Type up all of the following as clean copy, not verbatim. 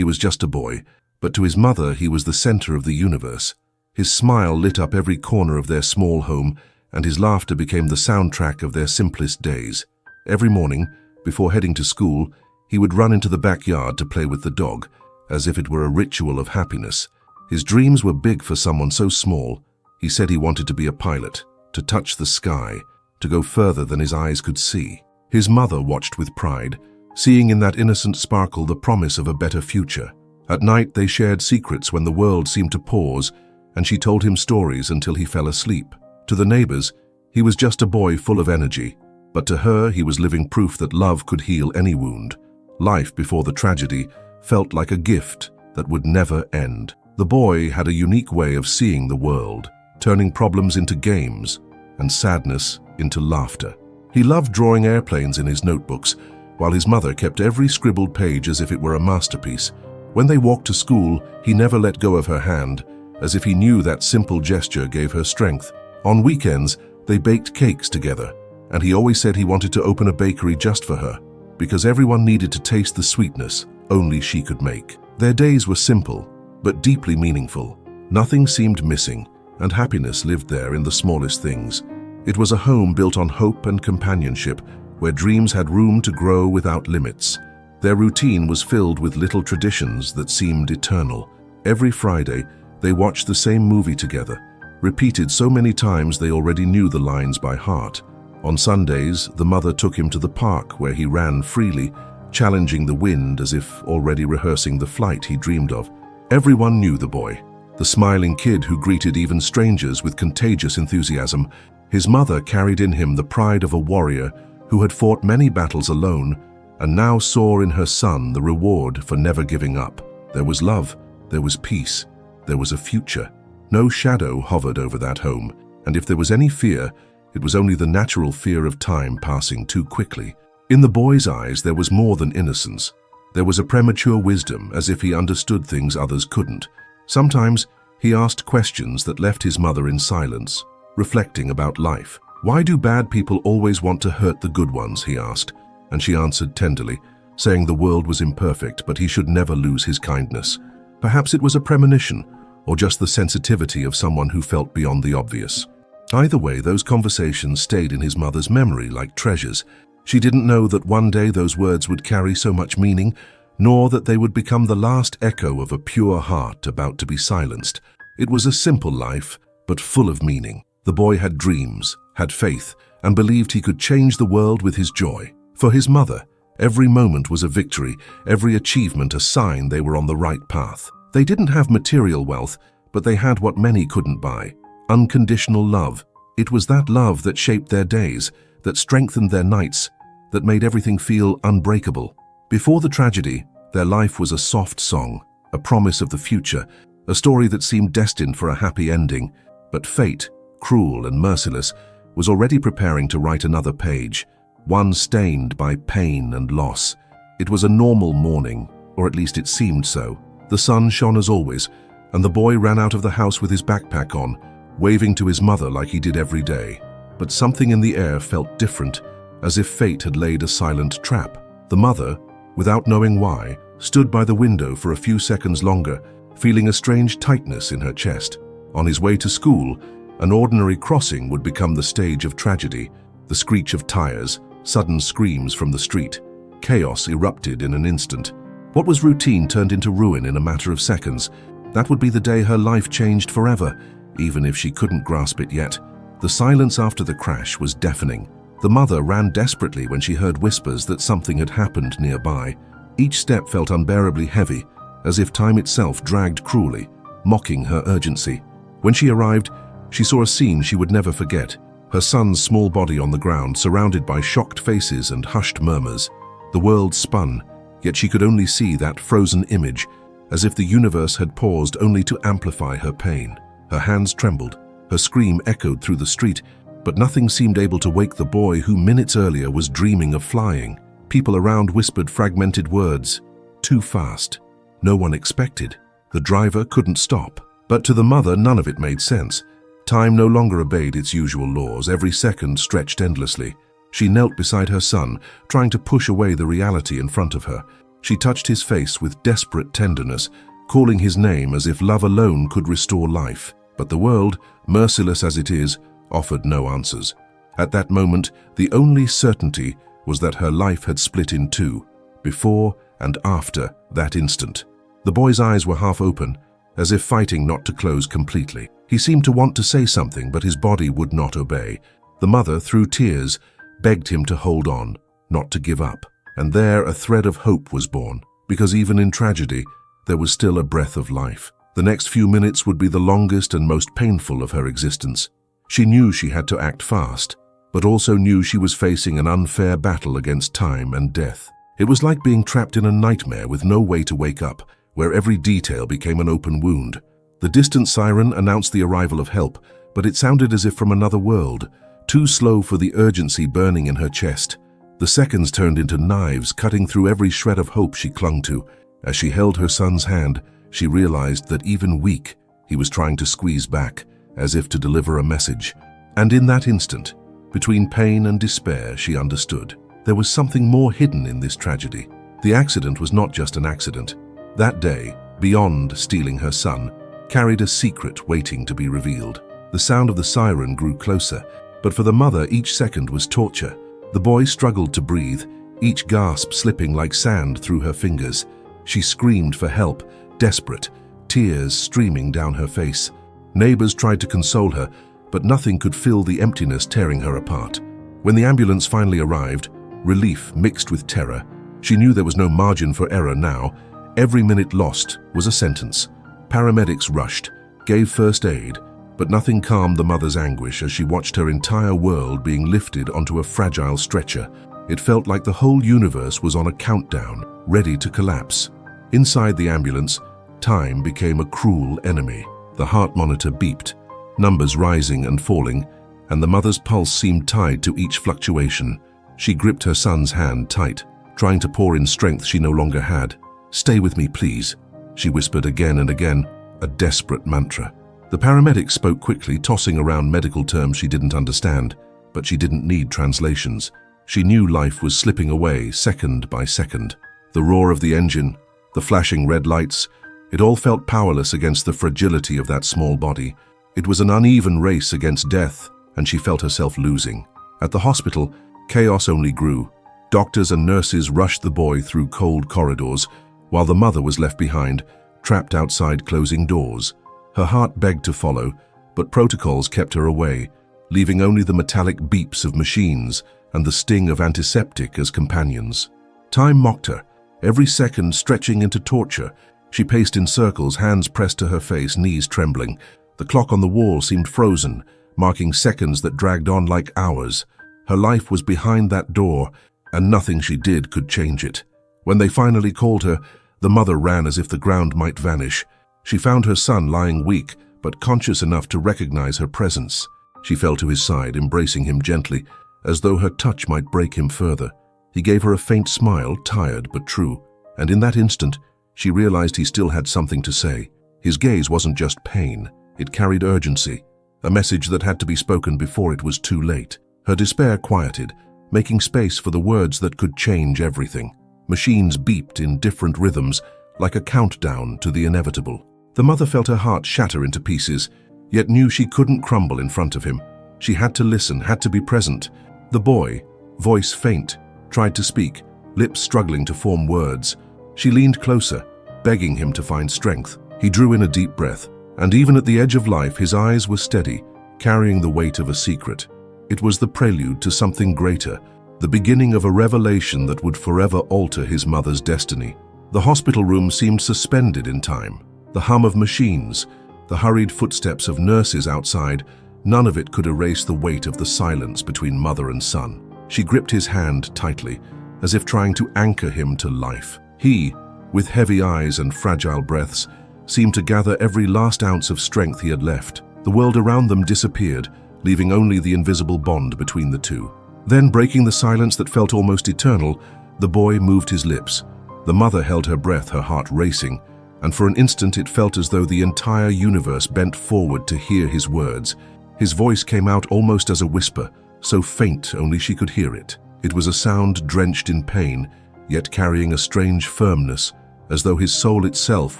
He was just a boy, but to his mother he was the center of the universe. His smile lit up every corner of their small home, and his laughter became the soundtrack of their simplest days. Every morning, before heading to school, he would run into the backyard to play with the dog, as if it were a ritual of happiness. His dreams were big for someone so small. He said he wanted to be a pilot, to touch the sky, to go further than his eyes could see. His mother watched with pride, seeing in that innocent sparkle the promise of a better future. At night they shared secrets when the world seemed to pause, and she told him stories until he fell asleep. To the neighbors, he was just a boy full of energy, but to her he was living proof that love could heal any wound. Life before the tragedy felt like a gift that would never end. The boy had a unique way of seeing the world, turning problems into games and sadness into laughter. He loved drawing airplanes in his notebooks, while his mother kept every scribbled page as if it were a masterpiece. When they walked to school, he never let go of her hand, as if he knew that simple gesture gave her strength. On weekends, they baked cakes together, and he always said he wanted to open a bakery just for her, because everyone needed to taste the sweetness only she could make. Their days were simple, but deeply meaningful. Nothing seemed missing, and happiness lived there in the smallest things. It was a home built on hope and companionship, where dreams had room to grow without limits. Their routine was filled with little traditions that seemed eternal. Every Friday, they watched the same movie together, repeated so many times they already knew the lines by heart. On Sundays, the mother took him to the park where he ran freely, challenging the wind as if already rehearsing the flight he dreamed of. Everyone knew the boy, the smiling kid who greeted even strangers with contagious enthusiasm. His mother carried in him the pride of a warrior who had fought many battles alone and now saw in her son the reward for never giving up. There was love, there was peace, there was a future. No shadow hovered over that home, and if there was any fear, it was only the natural fear of time passing too quickly. In the boy's eyes, there was more than innocence. There was a premature wisdom, as if he understood things others couldn't. Sometimes he asked questions that left his mother in silence, reflecting about life. "Why do bad people always want to hurt the good ones?" he asked, and she answered tenderly, saying the world was imperfect, but he should never lose his kindness. Perhaps it was a premonition, or just the sensitivity of someone who felt beyond the obvious. Either way, those conversations stayed in his mother's memory like treasures. She didn't know that one day those words would carry so much meaning, nor that they would become the last echo of a pure heart about to be silenced. It was a simple life, but full of meaning. The boy had dreams, had faith, and believed he could change the world with his joy. For his mother, every moment was a victory, every achievement a sign they were on the right path. They didn't have material wealth, but they had what many couldn't buy: unconditional love. It was that love that shaped their days, that strengthened their nights, that made everything feel unbreakable. Before the tragedy, their life was a soft song, a promise of the future, a story that seemed destined for a happy ending. But fate, cruel and merciless, was already preparing to write another page, one stained by pain and loss. It was a normal morning, or at least it seemed so. The sun shone as always, and the boy ran out of the house with his backpack on, waving to his mother like he did every day. But something in the air felt different, as if fate had laid a silent trap. The mother, without knowing why, stood by the window for a few seconds longer, feeling a strange tightness in her chest. On his way to school, an ordinary crossing would become the stage of tragedy. The screech of tires, sudden screams from the street. Chaos erupted in an instant. What was routine turned into ruin in a matter of seconds. That would be the day her life changed forever, even if she couldn't grasp it yet. The silence after the crash was deafening. The mother ran desperately when she heard whispers that something had happened nearby. Each step felt unbearably heavy, as if time itself dragged cruelly, mocking her urgency. When she arrived, she saw a scene she would never forget. Her son's small body on the ground, surrounded by shocked faces and hushed murmurs. The world spun, yet she could only see that frozen image, as if the universe had paused only to amplify her pain. Her hands trembled, her scream echoed through the street, but nothing seemed able to wake the boy who minutes earlier was dreaming of flying. People around whispered fragmented words. Too fast. No one expected. The driver couldn't stop. But to the mother, none of it made sense. Time no longer obeyed its usual laws. Every second stretched endlessly. She knelt beside her son, trying to push away the reality in front of her. She touched his face with desperate tenderness, calling his name as if love alone could restore life. But the world, merciless as it is, offered no answers. At that moment, the only certainty was that her life had split in two, before and after that instant. The boy's eyes were half open, as if fighting not to close completely. He seemed to want to say something, but his body would not obey. The mother, through tears, begged him to hold on, not to give up. And there a thread of hope was born, because even in tragedy, there was still a breath of life. The next few minutes would be the longest and most painful of her existence. She knew she had to act fast, but also knew she was facing an unfair battle against time and death. It was like being trapped in a nightmare with no way to wake up, where every detail became an open wound. The distant siren announced the arrival of help, but it sounded as if from another world, too slow for the urgency burning in her chest. The seconds turned into knives, cutting through every shred of hope she clung to. As she held her son's hand, she realized that even weak, he was trying to squeeze back, as if to deliver a message. And in that instant, between pain and despair, she understood. There was something more hidden in this tragedy. The accident was not just an accident. That day, beyond stealing her son, carried a secret waiting to be revealed. The sound of the siren grew closer, but for the mother, each second was torture. The boy struggled to breathe, each gasp slipping like sand through her fingers. She screamed for help, desperate, tears streaming down her face. Neighbors tried to console her, but nothing could fill the emptiness tearing her apart. When the ambulance finally arrived, relief mixed with terror. She knew there was no margin for error now. Every minute lost was a sentence. Paramedics rushed, gave first aid, but nothing calmed the mother's anguish as she watched her entire world being lifted onto a fragile stretcher. It felt like the whole universe was on a countdown, ready to collapse. Inside the ambulance, time became a cruel enemy. The heart monitor beeped, numbers rising and falling, and the mother's pulse seemed tied to each fluctuation. She gripped her son's hand tight, trying to pour in strength she no longer had. "Stay with me, please," she whispered again and again, a desperate mantra. The paramedics spoke quickly, tossing around medical terms she didn't understand, but she didn't need translations. She knew life was slipping away second by second. The roar of the engine, the flashing red lights, it all felt powerless against the fragility of that small body. It was an uneven race against death, and she felt herself losing. At the hospital, chaos only grew. Doctors and nurses rushed the boy through cold corridors, while the mother was left behind, trapped outside closing doors. Her heart begged to follow, but protocols kept her away, leaving only the metallic beeps of machines and the sting of antiseptic as companions. Time mocked her, every second stretching into torture. She paced in circles, hands pressed to her face, knees trembling. The clock on the wall seemed frozen, marking seconds that dragged on like hours. Her life was behind that door, and nothing she did could change it. When they finally called her, the mother ran as if the ground might vanish. She found her son lying weak, but conscious enough to recognize her presence. She fell to his side, embracing him gently, as though her touch might break him further. He gave her a faint smile, tired but true, and in that instant, she realized he still had something to say. His gaze wasn't just pain, it carried urgency, a message that had to be spoken before it was too late. Her despair quieted, making space for the words that could change everything. Machines beeped in different rhythms, like a countdown to the inevitable. The mother felt her heart shatter into pieces, yet knew she couldn't crumble in front of him. She had to listen, had to be present. The boy, voice faint, tried to speak, lips struggling to form words. She leaned closer, begging him to find strength. He drew in a deep breath, and even at the edge of life, his eyes were steady, carrying the weight of a secret. It was the prelude to something greater, the beginning of a revelation that would forever alter his mother's destiny. The hospital room seemed suspended in time. The hum of machines, the hurried footsteps of nurses outside, none of it could erase the weight of the silence between mother and son. She gripped his hand tightly, as if trying to anchor him to life. He, with heavy eyes and fragile breaths, seemed to gather every last ounce of strength he had left. The world around them disappeared, leaving only the invisible bond between the two. Then, breaking the silence that felt almost eternal, the boy moved his lips. The mother held her breath, her heart racing, and for an instant it felt as though the entire universe bent forward to hear his words. His voice came out almost as a whisper, so faint only she could hear it. It was a sound drenched in pain, yet carrying a strange firmness, as though his soul itself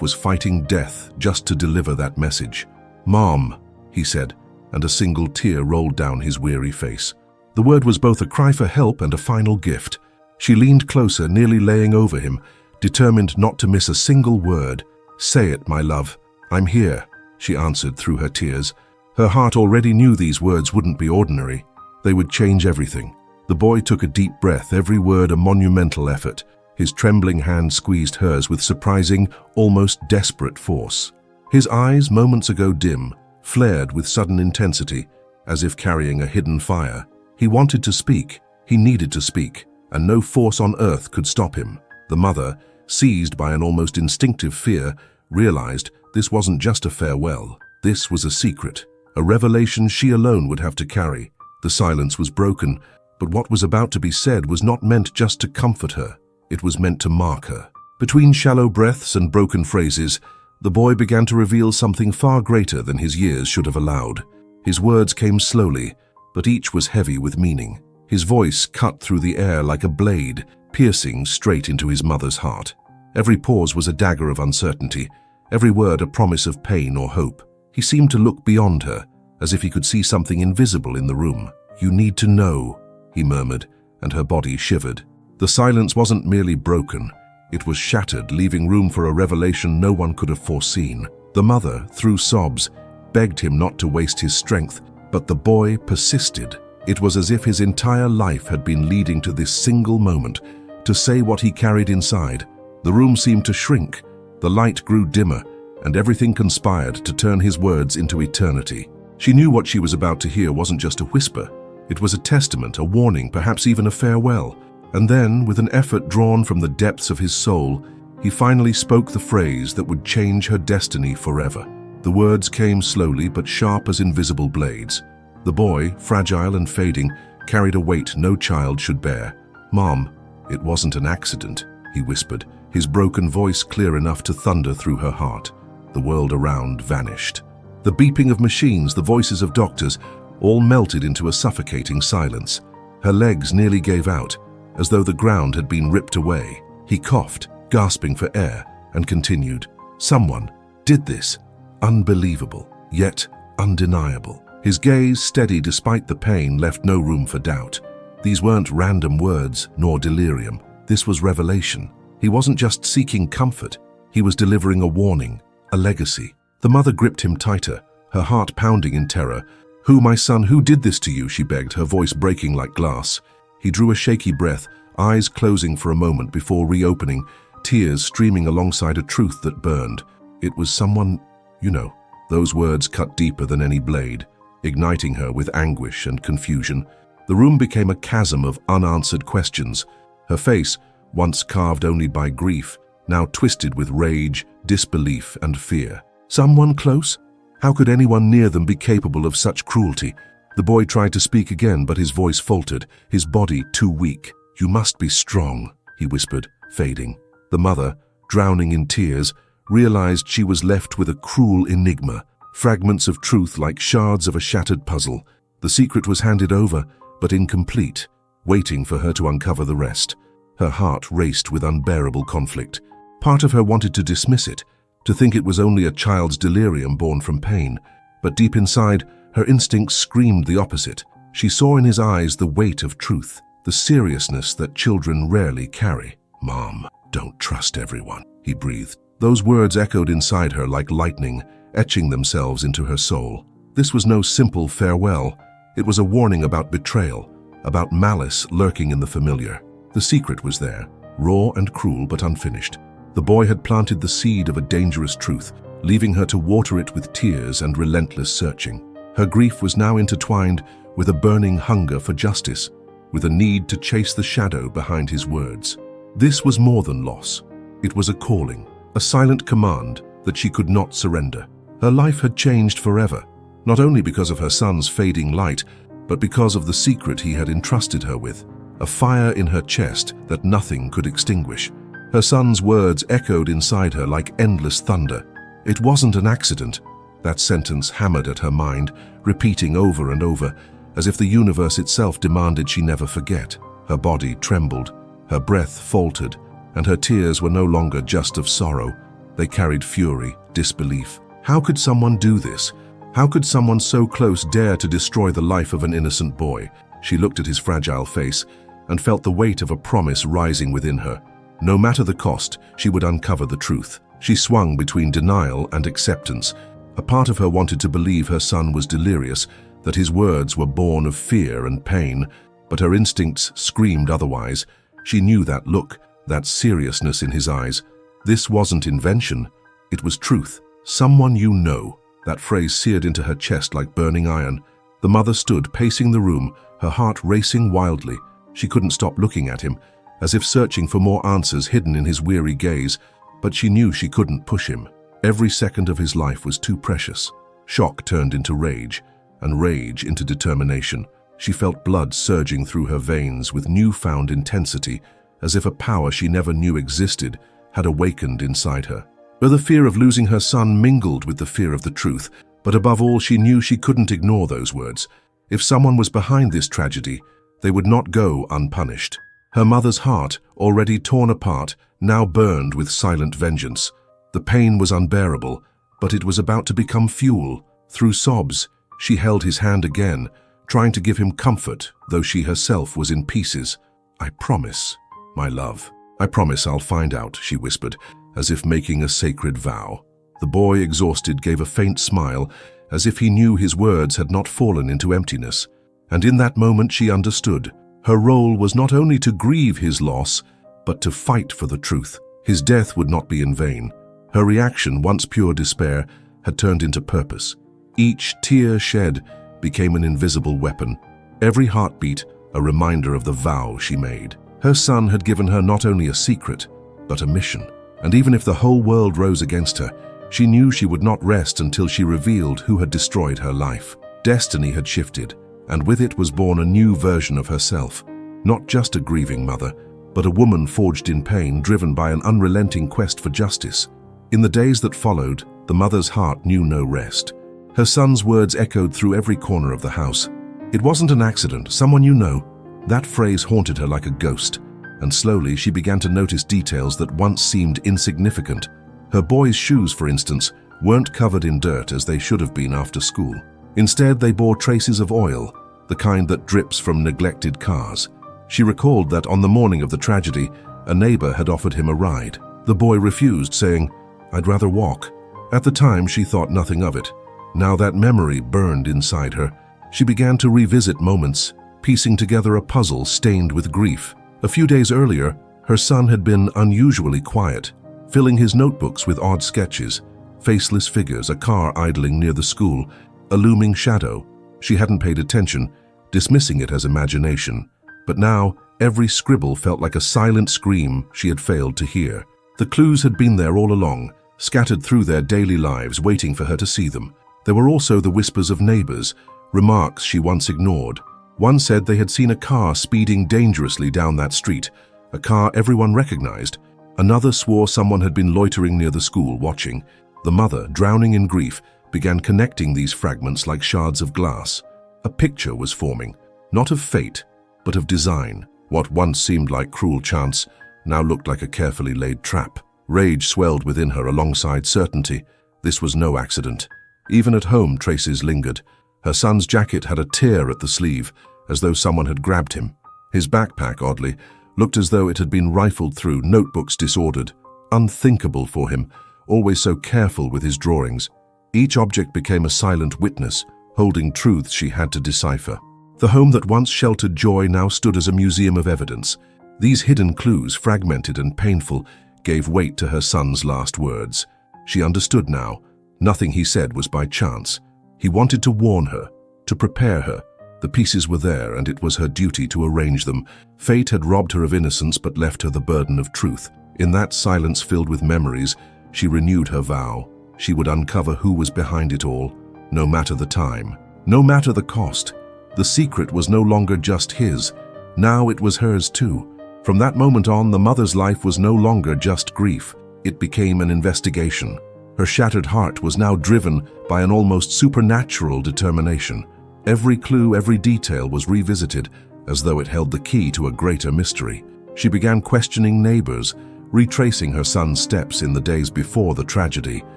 was fighting death just to deliver that message. "Mom," he said, and a single tear rolled down his weary face. The word was both a cry for help and a final gift. She leaned closer, nearly laying over him, determined not to miss a single word. "Say it, my love. I'm here," she answered through her tears. Her heart already knew these words wouldn't be ordinary. They would change everything. The boy took a deep breath, every word a monumental effort. His trembling hand squeezed hers with surprising, almost desperate force. His eyes, moments ago dim, flared with sudden intensity, as if carrying a hidden fire. He wanted to speak. He needed to speak, and no force on earth could stop him. The mother, seized by an almost instinctive fear, realized this wasn't just a farewell. This was a secret, a revelation she alone would have to carry. The silence was broken, but what was about to be said was not meant just to comfort her. It was meant to mark her. Between shallow breaths and broken phrases, the boy began to reveal something far greater than his years should have allowed. His words came slowly, but each was heavy with meaning. His voice cut through the air like a blade, piercing straight into his mother's heart. Every pause was a dagger of uncertainty, every word a promise of pain or hope. He seemed to look beyond her, as if he could see something invisible in the room. "You need to know," he murmured, and her body shivered. The silence wasn't merely broken. It was shattered, leaving room for a revelation no one could have foreseen. The mother, through sobs, begged him not to waste his strength, but the boy persisted. It was as if his entire life had been leading to this single moment, to say what he carried inside. The room seemed to shrink, the light grew dimmer, and everything conspired to turn his words into eternity. She knew what she was about to hear wasn't just a whisper. It was a testament, a warning, perhaps even a farewell. And then, with an effort drawn from the depths of his soul, he finally spoke the phrase that would change her destiny forever. The words came slowly but sharp as invisible blades. The boy, fragile and fading, carried a weight no child should bear. "Mom, it wasn't an accident," he whispered, his broken voice clear enough to thunder through her heart. The world around vanished. The beeping of machines, the voices of doctors, all melted into a suffocating silence. Her legs nearly gave out, as though the ground had been ripped away. He coughed, gasping for air, and continued, "Someone did this. Unbelievable, yet undeniable." His gaze, steady despite the pain, left no room for doubt. These weren't random words, nor delirium. This was revelation. He wasn't just seeking comfort. He was delivering a warning, a legacy. The mother gripped him tighter, her heart pounding in terror. "Who, my son, who did this to you?" she begged, her voice breaking like glass. He drew a shaky breath, eyes closing for a moment before reopening, tears streaming alongside a truth that burned. "It was someone, you know." Those words cut deeper than any blade, igniting her with anguish and confusion. The room became a chasm of unanswered questions. Her face, once carved only by grief, now twisted with rage, disbelief, and fear. Someone close? How could anyone near them be capable of such cruelty? The boy tried to speak again, but his voice faltered, his body too weak. "You must be strong," he whispered, fading. The mother, drowning in tears, realized she was left with a cruel enigma, fragments of truth like shards of a shattered puzzle. The secret was handed over, but incomplete, waiting for her to uncover the rest. Her heart raced with unbearable conflict. Part of her wanted to dismiss it, to think it was only a child's delirium born from pain, but deep inside, her instincts screamed the opposite. She saw in his eyes the weight of truth, the seriousness that children rarely carry. "Mom, don't trust everyone," he breathed. Those words echoed inside her like lightning, etching themselves into her soul. This was no simple farewell. It was a warning about betrayal, about malice lurking in the familiar. The secret was there, raw and cruel but unfinished. The boy had planted the seed of a dangerous truth, leaving her to water it with tears and relentless searching. Her grief was now intertwined with a burning hunger for justice, with a need to chase the shadow behind his words. This was more than loss. It was a calling, a silent command that she could not surrender. Her life had changed forever, not only because of her son's fading light, but because of the secret he had entrusted her with, a fire in her chest that nothing could extinguish. Her son's words echoed inside her like endless thunder. "It wasn't an accident." That sentence hammered at her mind, repeating over and over, as if the universe itself demanded she never forget. Her body trembled, Her breath faltered, and her tears were no longer just of sorrow. They carried fury, disbelief. How could someone do this? How could someone so close dare to destroy the life of an innocent boy? She looked at his fragile face and felt the weight of a promise rising within her. No matter the cost, she would uncover the truth. She swung between denial and acceptance. A part of her wanted to believe her son was delirious, that his words were born of fear and pain, but her instincts screamed otherwise. She knew that look, that seriousness in his eyes. This wasn't invention, it was truth. Someone you know. That phrase seared into her chest like burning iron. The mother stood pacing the room, her heart racing wildly. She couldn't stop looking at him, as if searching for more answers hidden in his weary gaze, but she knew she couldn't push him. Every second of his life was too precious. Shock turned into rage, and rage into determination. She felt blood surging through her veins with newfound intensity, as if a power she never knew existed had awakened inside her. But the fear of losing her son mingled with the fear of the truth, but above all she knew she couldn't ignore those words. If someone was behind this tragedy, they would not go unpunished. Her mother's heart, already torn apart, now burned with silent vengeance. The pain was unbearable, but it was about to become fuel. Through sobs, she held his hand again, trying to give him comfort, though she herself was in pieces. "I promise, my love. I promise I'll find out," she whispered, as if making a sacred vow. The boy, exhausted, gave a faint smile, as if he knew his words had not fallen into emptiness. And in that moment she understood. Her role was not only to grieve his loss, but to fight for the truth. His death would not be in vain. Her reaction, once pure despair, had turned into purpose. Each tear shed became an invisible weapon. Every heartbeat a reminder of the vow she made. Her son had given her not only a secret, but a mission. And even if the whole world rose against her, she knew she would not rest until she revealed who had destroyed her life. Destiny had shifted, and with it was born a new version of herself. Not just a grieving mother, but a woman forged in pain, driven by an unrelenting quest for justice. In the days that followed, the mother's heart knew no rest. Her son's words echoed through every corner of the house. "It wasn't an accident, someone you know." That phrase haunted her like a ghost, and slowly she began to notice details that once seemed insignificant. Her boy's shoes, for instance, weren't covered in dirt as they should have been after school. Instead, they bore traces of oil, the kind that drips from neglected cars. She recalled that on the morning of the tragedy, a neighbor had offered him a ride. The boy refused, saying, "I'd rather walk." At the time, she thought nothing of it. Now that memory burned inside her. She began to revisit moments, piecing together a puzzle stained with grief. A few days earlier, her son had been unusually quiet, filling his notebooks with odd sketches, faceless figures, a car idling near the school, a looming shadow. She hadn't paid attention, dismissing it as imagination. But now, every scribble felt like a silent scream she had failed to hear. The clues had been there all along, scattered through their daily lives, waiting for her to see them. There were also the whispers of neighbors, remarks she once ignored. One said they had seen a car speeding dangerously down that street, a car everyone recognized. Another swore someone had been loitering near the school, watching. The mother, drowning in grief, began connecting these fragments like shards of glass. A picture was forming, not of fate, but of design. What once seemed like cruel chance now looked like a carefully laid trap. Rage swelled within her alongside certainty. This was no accident. Even at home, traces lingered. Her son's jacket had a tear at the sleeve, as though someone had grabbed him. His backpack, oddly, looked as though it had been rifled through, notebooks disordered. Unthinkable for him, always so careful with his drawings. Each object became a silent witness, holding truths she had to decipher. The home that once sheltered joy now stood as a museum of evidence. These hidden clues, fragmented and painful, gave weight to her son's last words. She understood now. Nothing he said was by chance. He wanted to warn her, to prepare her. The pieces were there, and it was her duty to arrange them. Fate had robbed her of innocence but left her the burden of truth. In that silence filled with memories, she renewed her vow. She would uncover who was behind it all, no matter the time, no matter the cost. The secret was no longer just his. Now it was hers too. From that moment on, the mother's life was no longer just grief. It became an investigation. Her shattered heart was now driven by an almost supernatural determination. Every clue, every detail was revisited, as though it held the key to a greater mystery. She began questioning neighbors, retracing her son's steps in the days before the tragedy.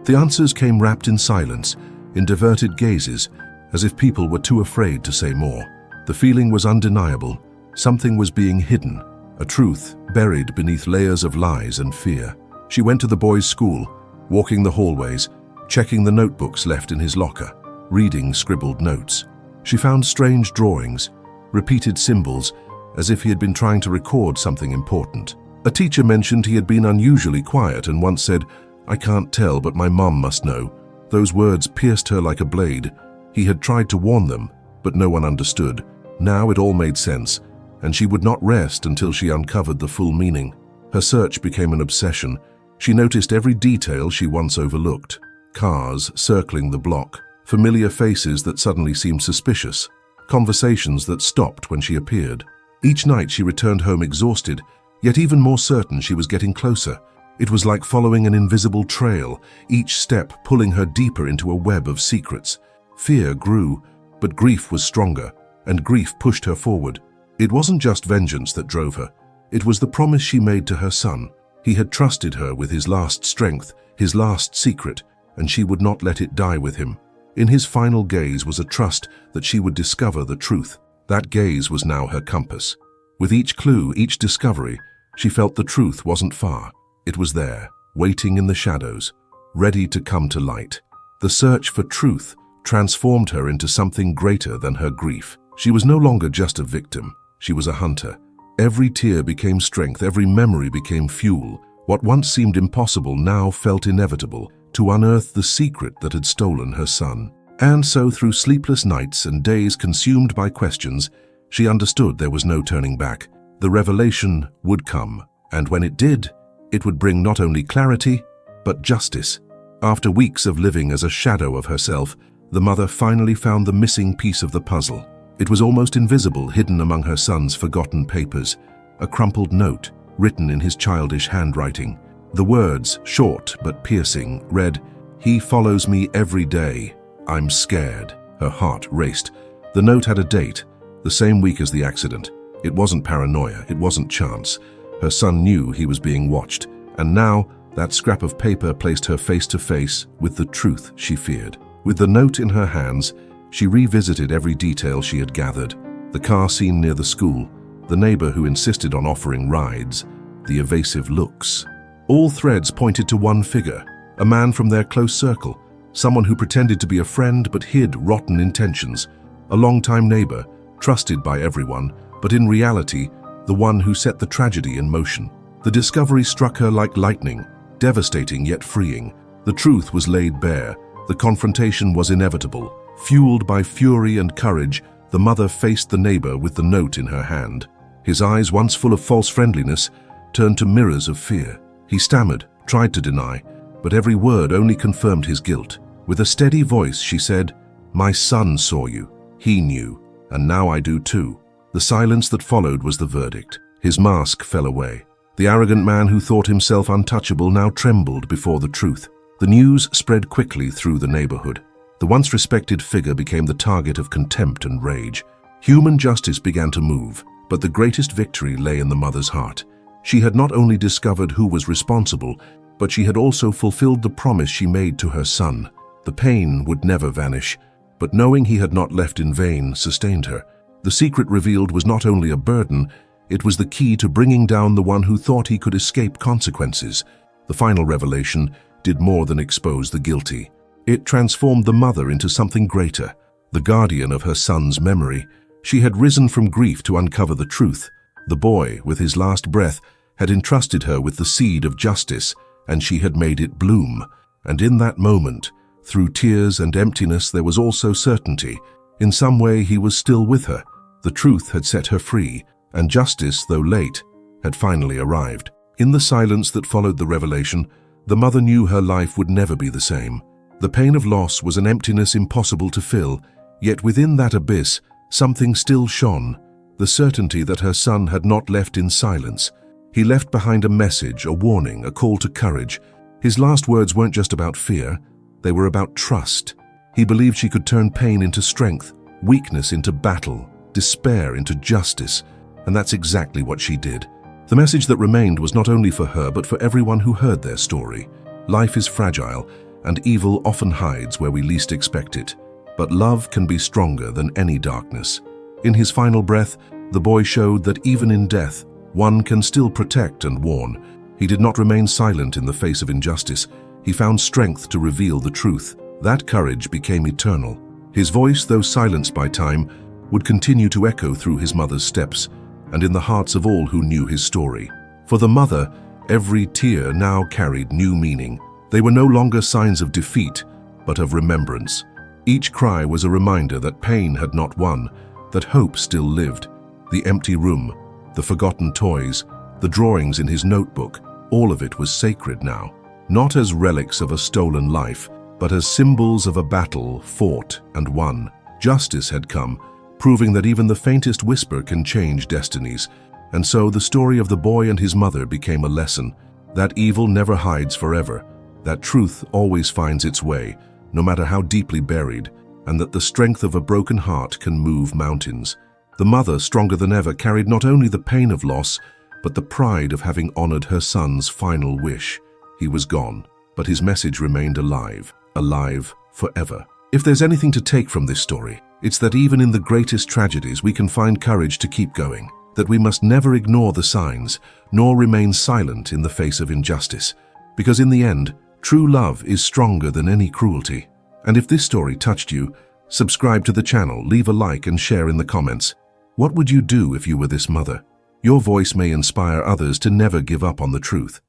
The answers came wrapped in silence, in diverted gazes, as if people were too afraid to say more. The feeling was undeniable. Something was being hidden, a truth buried beneath layers of lies and fear. She went to the boy's school, walking the hallways, checking the notebooks left in his locker, reading scribbled notes. She found strange drawings, repeated symbols, as if he had been trying to record something important. A teacher mentioned he had been unusually quiet and once said, "I can't tell, but my mom must know." Those words pierced her like a blade. He had tried to warn them, but no one understood. Now it all made sense, and she would not rest until she uncovered the full meaning. Her search became an obsession. She noticed every detail she once overlooked. Cars circling the block, familiar faces that suddenly seemed suspicious, conversations that stopped when she appeared. Each night she returned home exhausted, yet even more certain she was getting closer. It was like following an invisible trail, each step pulling her deeper into a web of secrets. Fear grew, but grief was stronger, and grief pushed her forward. It wasn't just vengeance that drove her. It was the promise she made to her son. He had trusted her with his last strength, his last secret, and she would not let it die with him. In his final gaze was a trust that she would discover the truth. That gaze was now her compass. With each clue, each discovery, she felt the truth wasn't far. It was there, waiting in the shadows, ready to come to light. The search for truth transformed her into something greater than her grief. She was no longer just a victim. She was a hunter. Every tear became strength, every memory became fuel. What once seemed impossible now felt inevitable, to unearth the secret that had stolen her son. And so, through sleepless nights and days consumed by questions, she understood there was no turning back. The revelation would come, and when it did, it would bring not only clarity, but justice. After weeks of living as a shadow of herself, the mother finally found the missing piece of the puzzle. It was almost invisible, hidden among her son's forgotten papers. A crumpled note, written in his childish handwriting. The words, short but piercing, read, "He follows me every day. I'm scared." Her heart raced. The note had a date, the same week as the accident. It wasn't paranoia, it wasn't chance. Her son knew he was being watched, and now that scrap of paper placed her face to face with the truth she feared. With the note in her hands, she revisited every detail she had gathered. The car scene near the school, the neighbor who insisted on offering rides, the evasive looks. All threads pointed to one figure, a man from their close circle, someone who pretended to be a friend but hid rotten intentions, a longtime neighbor, trusted by everyone, but in reality, the one who set the tragedy in motion. The discovery struck her like lightning, devastating yet freeing. The truth was laid bare. The confrontation was inevitable. Fueled by fury and courage, the mother faced the neighbor with the note in her hand. His eyes, once full of false friendliness, turned to mirrors of fear. He stammered, tried to deny, but every word only confirmed his guilt. With a steady voice, she said, "My son saw you. He knew, and now I do too." The silence that followed was the verdict. His mask fell away. The arrogant man who thought himself untouchable now trembled before the truth. The news spread quickly through the neighborhood. The once respected figure became the target of contempt and rage. Human justice began to move, but the greatest victory lay in the mother's heart. She had not only discovered who was responsible, but she had also fulfilled the promise she made to her son. The pain would never vanish, but knowing he had not left in vain sustained her. The secret revealed was not only a burden, it was the key to bringing down the one who thought he could escape consequences. The final revelation did more than expose the guilty. It transformed the mother into something greater, the guardian of her son's memory. She had risen from grief to uncover the truth. The boy, with his last breath, had entrusted her with the seed of justice, and she had made it bloom. And in that moment, through tears and emptiness, there was also certainty. In some way, he was still with her. The truth had set her free, and justice, though late, had finally arrived. In the silence that followed the revelation, the mother knew her life would never be the same. The pain of loss was an emptiness impossible to fill, yet within that abyss, something still shone, the certainty that her son had not left in silence. He left behind a message, a warning, a call to courage. His last words weren't just about fear, they were about trust. He believed she could turn pain into strength, weakness into battle, despair into justice, and that's exactly what she did. The message that remained was not only for her but for everyone who heard their story. Life is fragile, and evil often hides where we least expect it. But love can be stronger than any darkness. In his final breath, the boy showed that even in death, one can still protect and warn. He did not remain silent in the face of injustice. He found strength to reveal the truth. That courage became eternal. His voice, though silenced by time, would continue to echo through his mother's steps and in the hearts of all who knew his story. For the mother, every tear now carried new meaning. They were no longer signs of defeat, but of remembrance. Each cry was a reminder that pain had not won, that hope still lived. The empty room, the forgotten toys, the drawings in his notebook, all of it was sacred now. Not as relics of a stolen life, but as symbols of a battle fought and won. Justice had come, proving that even the faintest whisper can change destinies. And so the story of the boy and his mother became a lesson. That evil never hides forever, that truth always finds its way, no matter how deeply buried, and that the strength of a broken heart can move mountains. The mother, stronger than ever, carried not only the pain of loss, but the pride of having honored her son's final wish. He was gone, but his message remained alive, alive forever. If there's anything to take from this story, it's that even in the greatest tragedies we can find courage to keep going, that we must never ignore the signs, nor remain silent in the face of injustice. Because in the end, true love is stronger than any cruelty. And if this story touched you, subscribe to the channel, leave a like and share in the comments. What would you do if you were this mother? Your voice may inspire others to never give up on the truth.